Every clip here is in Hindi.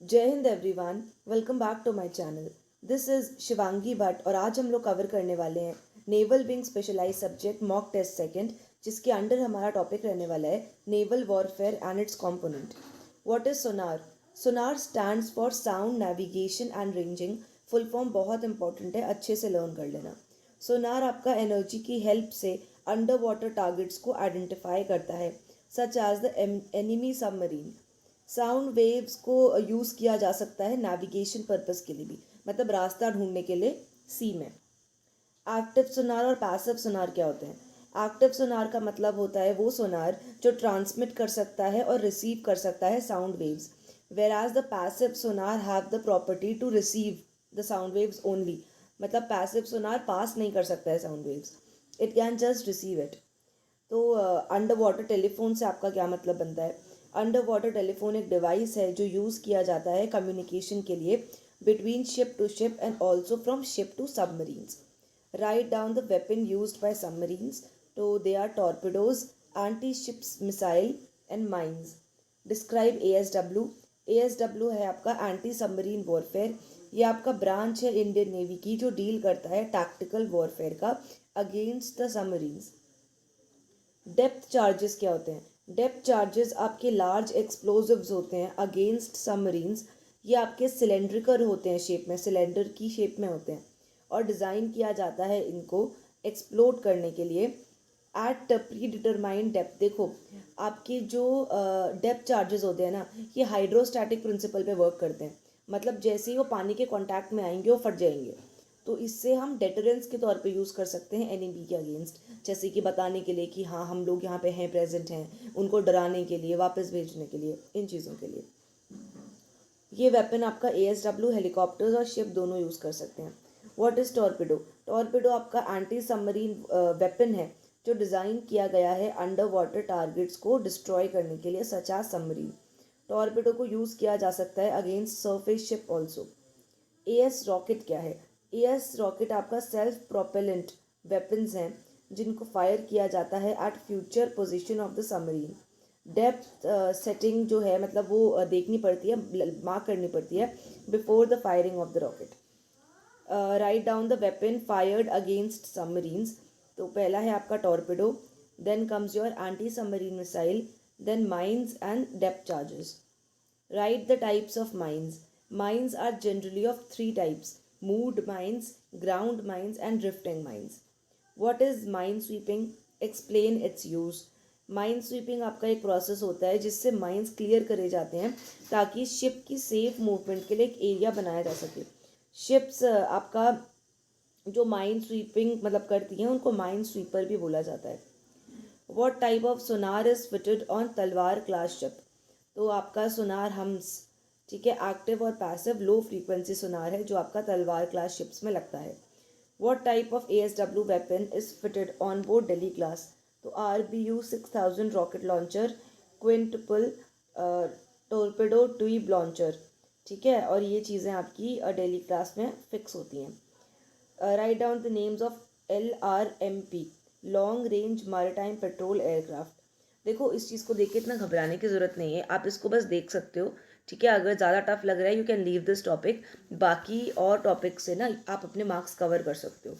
जय हिंद everyone, welcome back to my channel. This is Shivangi Bhatt और आज हम लोग कवर करने वाले हैं naval wing specialise subject mock test second, जिसके अंडर हमारा टॉपिक रहने वाला है naval warfare and its component. What is sonar? Sonar stands for sound navigation and ranging. Full form बहुत इंपॉर्टेंट है, अच्छे से लर्न कर लेना। सोनार आपका एनर्जी की हेल्प से अंडर वाटर टारगेट्स को आइडेंटिफाई करता है, such as the enemy submarine. Sound waves को यूज़ किया जा सकता है नेविगेशन पर्पस के लिए भी, मतलब रास्ता ढूंढने के लिए सी में। एक्टिव सोनार और पैसिव सोनार क्या होते हैं? एक्टिव सोनार का मतलब होता है वो सोनार जो ट्रांसमिट कर सकता है और रिसीव कर सकता है sound waves, whereas the passive sonar have the property to receive the sound waves only. मतलब पैसिव सोनार पास नहीं कर सकता है sound waves, it can just receive it. तो अंडर वाटर टेलीफोन से आपका क्या मतलब बनता है? अंडर वाटर टेलीफोन एक डिवाइस है जो यूज़ किया जाता है कम्युनिकेशन के लिए between ship to ship and also from ship to submarines. Right down the weapon used by submarines. तो they are torpedoes, anti ships missile and mines. Describe ASW। ASW है आपका एंटी सबमरीन वॉरफेयर। ये आपका ब्रांच है इंडियन नेवी की जो डील करता है टैक्टिकल वॉरफेयर का against the submarines. Depth charges क्या होते हैं? डेप्थ चार्जेस आपके लार्ज एक्सप्लोजिव्स होते हैं अगेंस्ट सबमरीन्स। ये आपके सिलेंड्रिकल होते हैं, शेप में सिलेंडर की शेप में होते हैं और डिज़ाइन किया जाता है इनको एक्सप्लोड करने के लिए एट प्री डिटरमाइंड डेप्थ। देखो, आपके जो डेप्थ चार्जेस होते हैं ना, ये हाइड्रोस्टैटिक प्रिंसिपल पे वर्क करते हैं। मतलब जैसे ही वो पानी के कांटेक्ट में आएंगे वो फट जाएंगे। तो इससे हम डेटरेंस के तौर पे यूज़ कर सकते हैं एनिमी के अगेंस्ट, जैसे कि बताने के लिए कि हाँ हम लोग यहाँ पे हैं, प्रेजेंट हैं, उनको डराने के लिए, वापस भेजने के लिए, इन चीज़ों के लिए। ये वेपन आपका ASW हेलीकॉप्टर्स और शिप दोनों यूज़ कर सकते हैं। What is torpedo? टॉर्पिडो आपका एंटी सबमरीन वेपन है जो डिज़ाइन किया गया है अंडर वाटर टारगेट्स को डिस्ट्रॉय करने के लिए, सच एज सबमरीन। टॉर्पिडो को यूज़ किया जा सकता है against surface ship also. AS rocket क्या है? AS रॉकेट आपका सेल्फ प्रोपेलेंट वेपन्स हैं जिनको फायर किया जाता है eight future position of the submarine. Depth setting जो है, मतलब वो देखनी पड़ती है, मार्क करनी पड़ती है before the firing of the rocket. Right down the weapon fired against submarines. तो पहला है आपका torpedo, then comes your anti submarine missile, then mines and depth charges. Write the types of mines. Mines are generally of three types: moved mines, ground mines, and drifting mines. What is mine sweeping? Explain its use. Mine sweeping आपका एक प्रोसेस होता है जिससे माइंस क्लियर करे जाते हैं ताकि शिप की सेफ मूवमेंट के लिए एक एरिया बनाया जा सके। शिप्स आपका जो माइन स्वीपिंग मतलब करती हैं उनको माइन स्वीपर भी बोला जाता है। What type of Sonar is fitted on तलवार क्लास शिप? तो आपका सोनार हम्स, ठीक है, एक्टिव और पैसिव लो फ्रीक्वेंसी सोनार है जो आपका तलवार क्लास शिप्स में लगता है। What type of ASW weapon is fitted on board Delhi class? तो RBU 6000 rocket launcher, quintuple torpedo tube launcher, ठीक है, और ये चीज़ें आपकी डेली क्लास में फिक्स होती हैं। Write down the names of LRMP, long range maritime petrol aircraft. देखो, इस चीज़ को देख के इतना घबराने की ज़रूरत नहीं है, आप इसको बस देख सकते हो, ठीक है। अगर ज़्यादा टफ लग रहा है you can leave this topic, बाकी और टॉपिक से ना आप अपने मार्क्स कवर कर सकते हो,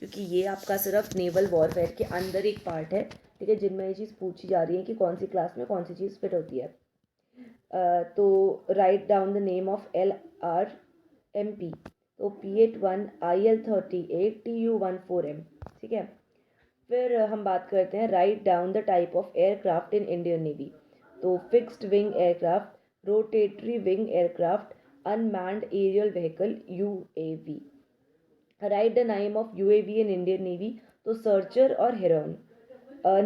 क्योंकि ये आपका सिर्फ नेवल वॉरफेयर के अंदर एक पार्ट है, ठीक है, जिनमें ये चीज़ पूछी जा रही है कि कौन सी क्लास में कौन सी चीज़ फिट होती है। तो right down the name of LRMP। तो P81IL38TU14M, ठीक है। फिर हम बात करते हैं write down the type of aircraft in Indian navy. तो fixed wing aircraft, rotary wing aircraft, unmanned aerial vehicle UAV। Write the name of UAV in Indian navy. तो सर्चर और Heron.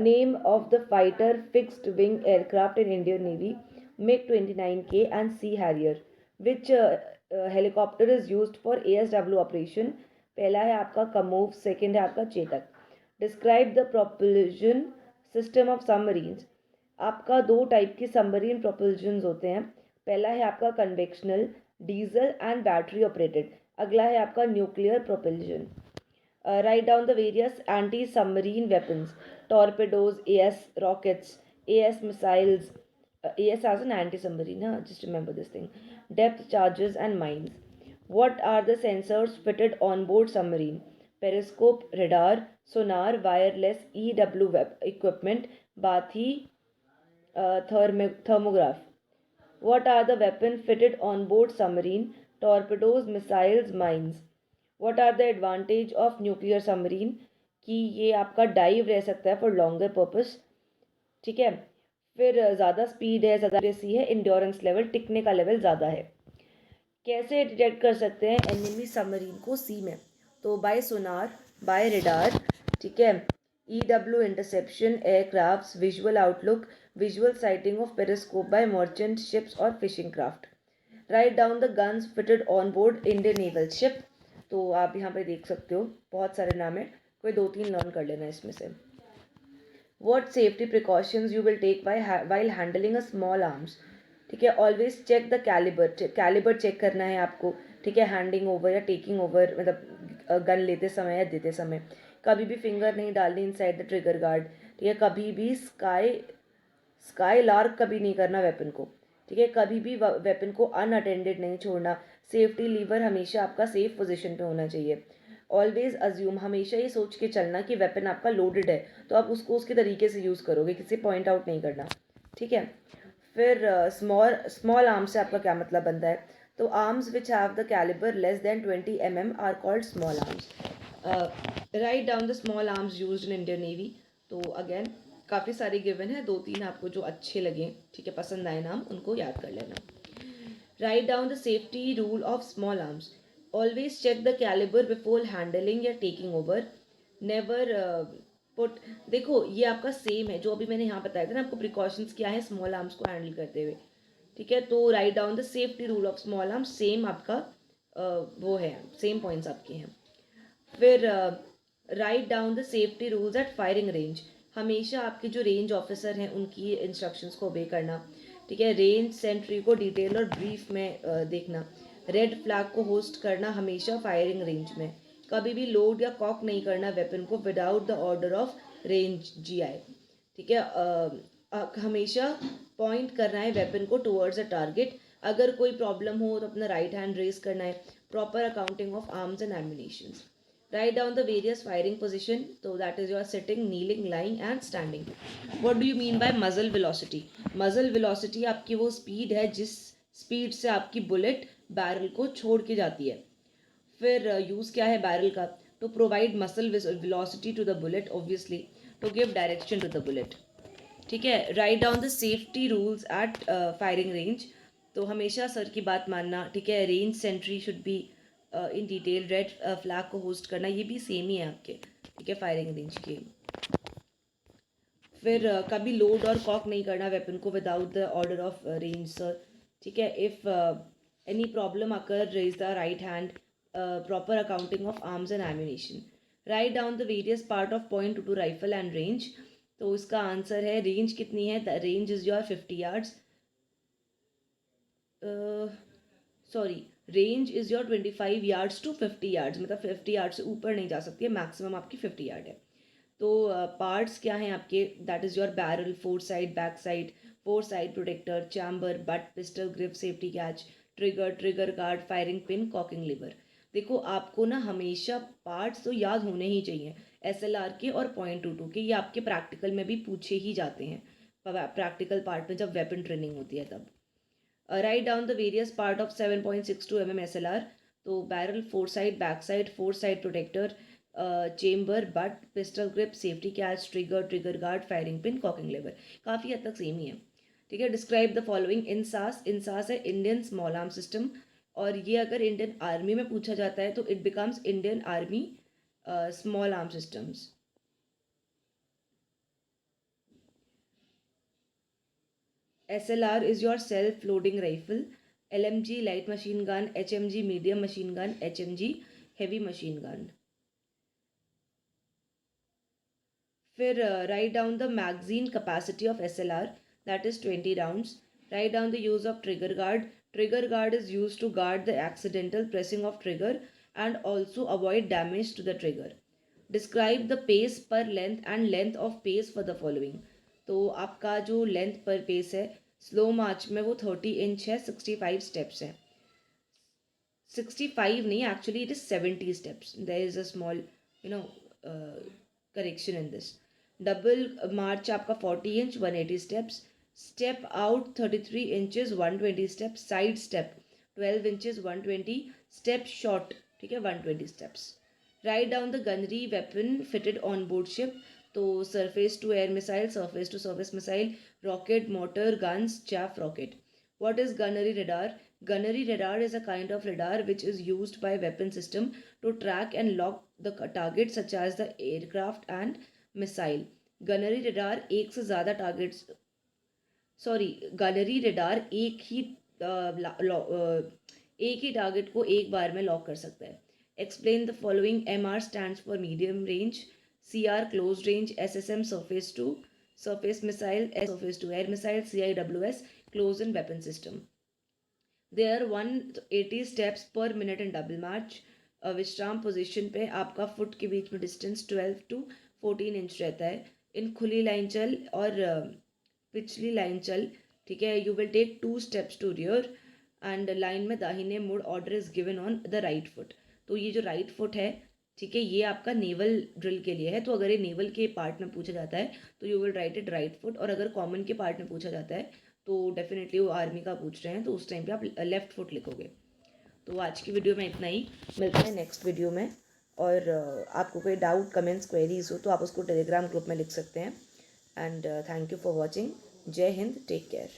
Name of the fighter fixed wing aircraft in Indian Navy, MiG-29K and Sea Harrier. Which helicopter is used for ASW operation? पहला है आपका कमोव, सेकंड है आपका Chetak. Describe the propulsion system of submarines. आपका दो टाइप की सबमरीन प्रोपल्जन होते हैं। पहला है आपका convectional, diesel and battery operated. अगला है आपका nuclear propulsion. Write down the various anti-submarine weapons: torpedoes, AS rockets, AS missiles, AS as an anti-submarine, huh? Just remember this thing. Depth charges and mines. What are the sensors fitted on board submarine? Periscope, radar, sonar, wireless EW web equipment, Bathi thermograph. What are the weapons fitted on board submarine? Torpedoes, missiles, mines. What are the advantage of nuclear submarine? कि ये आपका डाइव रह सकता है फॉर लॉन्गर पर्पस, ठीक है। फिर ज़्यादा स्पीड है, ज़्यादा एक्यूरेसी है, इंड्योरेंस लेवल, टिकने का लेवल ज़्यादा है। कैसे डिटेक्ट कर सकते हैं एनिमी सबमरीन को सी में? तो बाय सोनार, बाय रेडार, ठीक है, EW interception, aircraft, visual outlook, visual sighting of periscope by merchant ships और fishing craft. Write down the guns fitted on board Indian naval ship. तो आप यहाँ पे देख सकते हो बहुत सारे नाम है, कोई 2-3 लर्न कर लेना इसमें से। What safety precautions you will take while handling a small arms? ठीक है, always check the calibre check करना है आपको, ठीक है, हैंडिंग ओवर या टेकिंग ओवर, मतलब गन लेते समय या देते समय। कभी भी फिंगर नहीं डालनी इनसाइड द ट्रिगर गार्ड, ठीक है। कभी भी स्काई लार्क कभी नहीं करना वेपन को, ठीक है। कभी भी वेपन को अनअटेंडेड नहीं छोड़ना। सेफ्टी लीवर हमेशा आपका सेफ पोजीशन पे होना चाहिए। ऑलवेज अज्यूम, हमेशा ये सोच के चलना कि वेपन आपका लोडेड है तो आप उसको उसके तरीके से यूज़ करोगे, किसी पॉइंट आउट नहीं करना, ठीक है। फिर स्मॉल आर्म्स से आपका क्या मतलब बनता है? तो arms which have the calibre less than 20 mm are called small arms. Right down the small arms used in Indian navy. तो अगेन काफ़ी सारे गिवन है, 2-3 आपको जो अच्छे लगे, ठीक है, पसंद आए नाम, उनको याद कर लेना। Right down the safety rule of small arms. Always check the calibre before handling या टेकिंग ओवर। नेवर पुट, देखो ये आपका सेम है जो अभी मैंने यहाँ बताया था ना आपको, प्रिकॉशंस क्या है स्मॉल आर्म्स को हैंडल करते हुए, ठीक है। तो right down the safety rule of small arms, same आपका वो है, सेम पॉइंट्स आपके हैं। फिर right down the safety rules at firing range. हमेशा आपके जो रेंज ऑफिसर हैं उनकी इंस्ट्रक्शंस को ओबे करना, ठीक है। रेंज सेंट्री को डिटेल और ब्रीफ में देखना। रेड फ्लैग को होस्ट करना हमेशा फायरिंग रेंज में। कभी भी लोड या कॉक नहीं करना वेपन को without the order of range GI, ठीक है। हमेशा पॉइंट करना है वेपन को टुवर्ड्स अ टारगेट। अगर कोई प्रॉब्लम हो तो अपना राइट हैंड रेज करना है। Proper accounting of arms and ammunitions. Write down the various firing position. So that is your sitting, kneeling, lying and standing. What do you mean by muzzle velocity? Muzzle velocity आपकी वो स्पीड है जिस स्पीड से आपकी बुलेट बैरल को छोड़ के जाती है। फिर यूज़ क्या है बैरल का? To provide muzzle velocity to the bullet, obviously to give direction to the bullet, ठीक है। Right down the safety rules at firing range. तो हमेशा सर की बात मानना, ठीक है। Range sentry should be in detail. Red flag को होस्ट करना, ये भी सेम ही है आपके, ठीक है, फायरिंग रेंज के। फिर कभी लोड और कॉक नहीं करना वेपन को without the order of range sir, ठीक है। If any problem occur raise the right hand. Proper accounting of arms and ammunition. Right down the various part of point two rifle and range. तो इसका आंसर है रेंज कितनी है? The range is your 50 yards। Sorry, range is your 25 yards to 50 yards, मतलब 50 yards से ऊपर नहीं जा सकती है, मैक्सिमम आपकी 50 yard है। तो पार्ट्स क्या हैं आपके? That is your barrel, fore side, back side, fore side protector, chamber, butt, pistol grip, safety catch, trigger, trigger guard, firing pin, cocking lever. देखो आपको ना हमेशा पार्ट्स तो याद होने ही चाहिए, SLR के और .22 के, ये आपके प्रैक्टिकल में भी पूछे ही जाते हैं, प्रैक्टिकल पार्ट में जब वेपन ट्रेनिंग होती है तब। Write down the various part of 7.62 mm SLR। तो barrel, fore side, back side, fore side protector, chamber, butt, pistol grip, safety catch, trigger, trigger guard, firing pin, cocking lever, काफ़ी हद तक सेम ही है, ठीक है। Describe the following. INSAS, INSAS है इंडियन स्मॉल आर्म सिस्टम, और ये अगर इंडियन आर्मी में पूछा जाता है तो it becomes Indian army small arm systems. SLR is your self-loading rifle. LMG light machine gun, HMG medium machine gun, HMG heavy machine gun. फिर write down the magazine capacity of SLR, that is 20 rounds. Write down the use of trigger guard. Trigger guard is used to guard the accidental pressing of trigger and also avoid damage to the trigger. Describe the pace per length and length of pace for the following. तो आपका जो लेंथ पर पेस है, स्लो मार्च में वो 30 इंच है, 65 स्टेप्स हैं. 65 नहीं, actually it is 70 steps. There is a small, correction in this. Double march आपका 40 inch 180 steps. Step out 33 inches 120 steps. Side step 12 inches 120 step short, ठीक है, 120 steps. Write down the gunnery weapon fitted on board ship. तो surface to air missile, surface to surface missile, rocket, motor, guns, chaff rocket. What is gunnery radar? Gunnery radar is a kind of radar which is used by weapon system to track and lock the target such as the aircraft and missile. Gunnery radar एक से ज़्यादा targets, गनरी रडार एक ही टारगेट को एक बार में लॉक कर सकता है. Explain the following. MR stands for medium range, CR close range, SSM surface to surface missile, surface to air missile, CIWS close in weapon system. There are 180 steps per minute in double march. विश्राम पोजीशन पे आपका फुट के बीच में डिस्टेंस 12 to 14 इंच रहता है. इन खुली लाइन चल और पिछली लाइन चल, ठीक है. You will take 2 steps to rear end line में दाहिने मुड़. Order is given on the right foot. तो ये जो राइट फुट है, ठीक है, ये आपका नेवल ड्रिल के लिए है. तो अगर ये नेवल के पार्ट में पूछा जाता है तो you will write it right foot, और अगर कॉमन के पार्ट में पूछा जाता है तो डेफिनेटली वो आर्मी का पूछ रहे हैं तो उस टाइम पे आप लेफ्ट फुट लिखोगे. तो आज की वीडियो में इतना ही. मिलते हैं नेक्स्ट वीडियो में. और आपको कोई डाउट, कमेंट्स, क्वेरीज हो तो आप उसको टेलीग्राम ग्रुप में लिख सकते हैं. And thank you for watching. जय हिंद. Take care.